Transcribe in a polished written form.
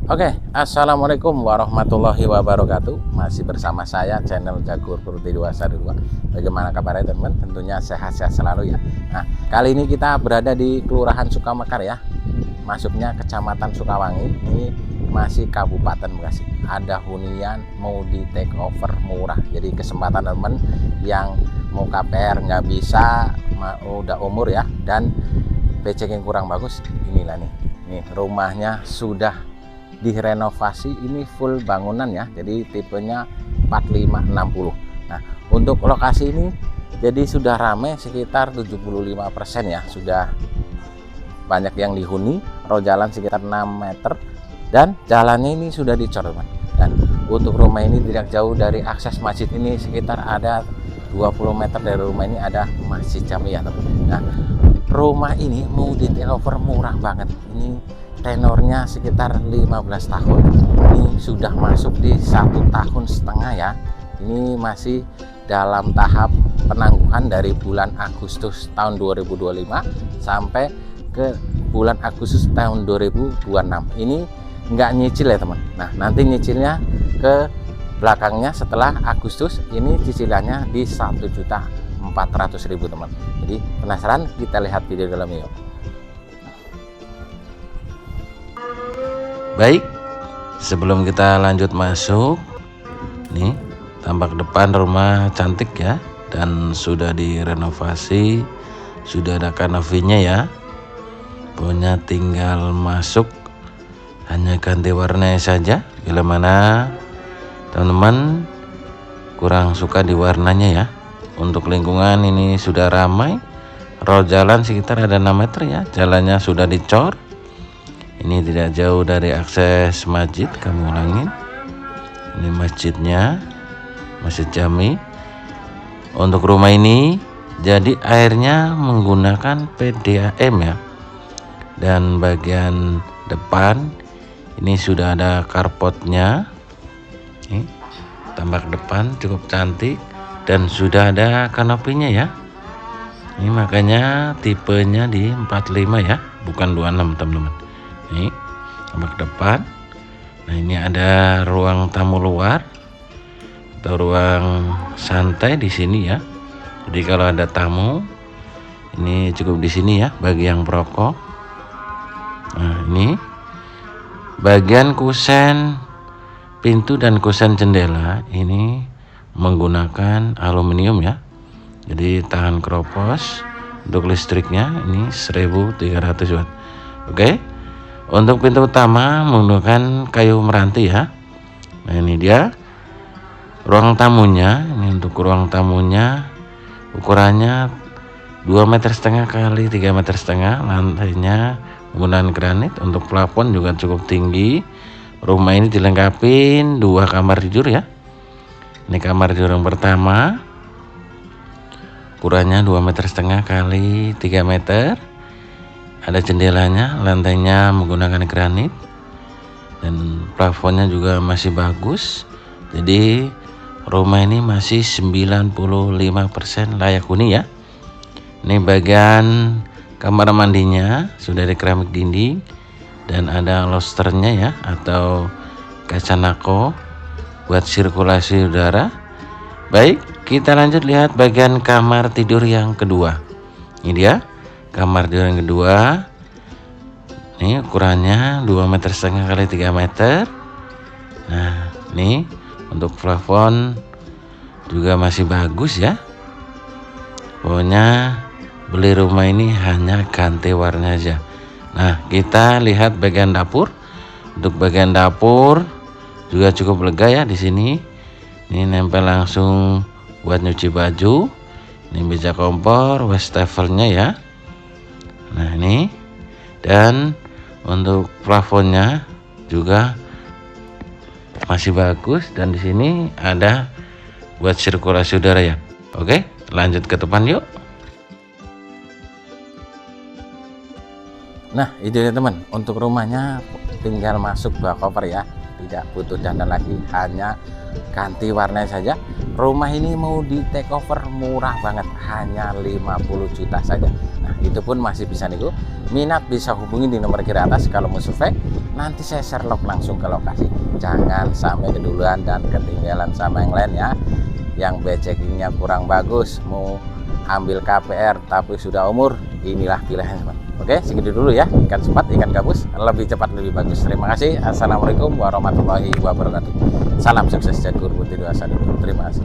Oke, assalamualaikum warahmatullahi wabarakatuh. Masih bersama saya channel Jagur Properti 212. Bagaimana kabarnya teman? Tentunya sehat-sehat selalu ya. Nah, kali ini kita berada di Kelurahan Sukamekar ya. Masuknya Kecamatan Sukawangi. Ini masih Kabupaten Bekasi. Ada hunian mau di take over murah. Jadi kesempatan teman yang mau KPR nggak bisa, udah umur ya, dan PC yang kurang bagus. Inilah nih. Nih rumahnya sudah direnovasi, ini full bangunan ya, jadi tipenya 4560. Nah, untuk lokasi ini jadi sudah ramai sekitar 75% ya, sudah banyak yang dihuni. Roh jalan sekitar 6 meter dan jalannya ini sudah dicor teman. Dan untuk rumah ini tidak jauh dari akses masjid, ini sekitar ada 20 meter dari rumah ini ada Masjid Jamiah teman. Nah, rumah ini mau di takeover murah banget. Ini tenornya sekitar 15 tahun. Ini sudah masuk di 1,5 tahun ya. Ini masih dalam tahap penangguhan dari bulan Agustus tahun 2025 sampai ke bulan Agustus tahun 2026. Ini nggak nyicil ya teman. Nah, nanti nyicilnya ke belakangnya setelah Agustus. Ini cicilannya di 1.400.000 teman. Jadi penasaran? Kita lihat video dalamnya yuk. Baik, sebelum kita lanjut masuk, nih tampak depan rumah cantik ya, dan sudah direnovasi, sudah ada kanopinya ya. Pokoknya tinggal masuk, hanya ganti warna saja. Bila mana teman-teman kurang suka di warnanya ya. Untuk lingkungan ini sudah ramai, roh jalan sekitar ada 6 meter ya, jalannya sudah dicor. Ini tidak jauh dari akses masjid, kami ulangin. Ini masjidnya, Masjid Jami. Untuk rumah ini, jadi airnya menggunakan PDAM ya. Dan bagian depan ini sudah ada carportnya. Ini tampak depan cukup cantik dan sudah ada kanopinya ya. Ini makanya tipenya di 45 ya, bukan 26 teman-teman. Ini tampak depan. Nah, ini ada ruang tamu luar atau ruang santai di sini ya. Jadi kalau ada tamu ini cukup di sini ya, bagi yang perokok. Nah, ini bagian kusen pintu dan kusen jendela ini menggunakan aluminium ya. Jadi tahan keropos. Untuk listriknya ini 1300 watt. Oke. Untuk pintu utama menggunakan kayu meranti ya. Nah, ini dia ruang tamunya. Ini untuk ruang tamunya ukurannya 2,5 meter kali 3,5 meter. Lantainya menggunakan granit. Untuk plafon juga cukup tinggi. Rumah ini dilengkapi 2 kamar tidur ya. Ini kamar tidur yang pertama, ukurannya 2,5 meter kali 3 meter. Ada jendelanya, lantainya menggunakan granit, dan plafonnya juga masih bagus. Jadi rumah ini masih 95% layak huni ya. Ini bagian kamar mandinya sudah ada keramik dinding dan ada losternya ya, atau kaca nako buat sirkulasi udara. Baik, kita lanjut lihat bagian kamar tidur yang kedua. Ini dia kamar tidur yang kedua. Ini ukurannya 2,5 meter kali 3 meter. Nah, ini untuk plafon juga masih bagus ya. Pokoknya beli rumah ini hanya ganti warna aja. Nah, kita lihat bagian dapur. Untuk bagian dapur juga cukup lega ya di sini. Ini nempel langsung buat nyuci baju. Ini meja kompor, wastafelnya ya. Nah, ini, dan untuk plafonnya juga masih bagus, dan di sini ada buat sirkulasi udara ya. Oke, lanjut ke depan yuk. Nah, itu ya teman, untuk rumahnya tinggal masuk bak cover ya, tidak butuh dandan lagi, hanya ganti warna saja. Rumah ini mau di take over murah banget, hanya 50 juta saja. Nah, itu pun masih bisa nego. Minat bisa hubungi di nomor kiri atas. Kalau mau survei, nanti saya share log langsung ke lokasi. Jangan sampai keduluan dan ketinggalan sama yang lain ya. Yang backcheckingnya kurang bagus, mau ambil KPR tapi sudah umur, inilah pilihannya teman. Oke, segitu dulu ya. Ikan sepat, ikan gabus, lebih cepat lebih bagus. Terima kasih. Assalamualaikum warahmatullahi wabarakatuh. Salam sukses dan kurbuti doa. Terima kasih.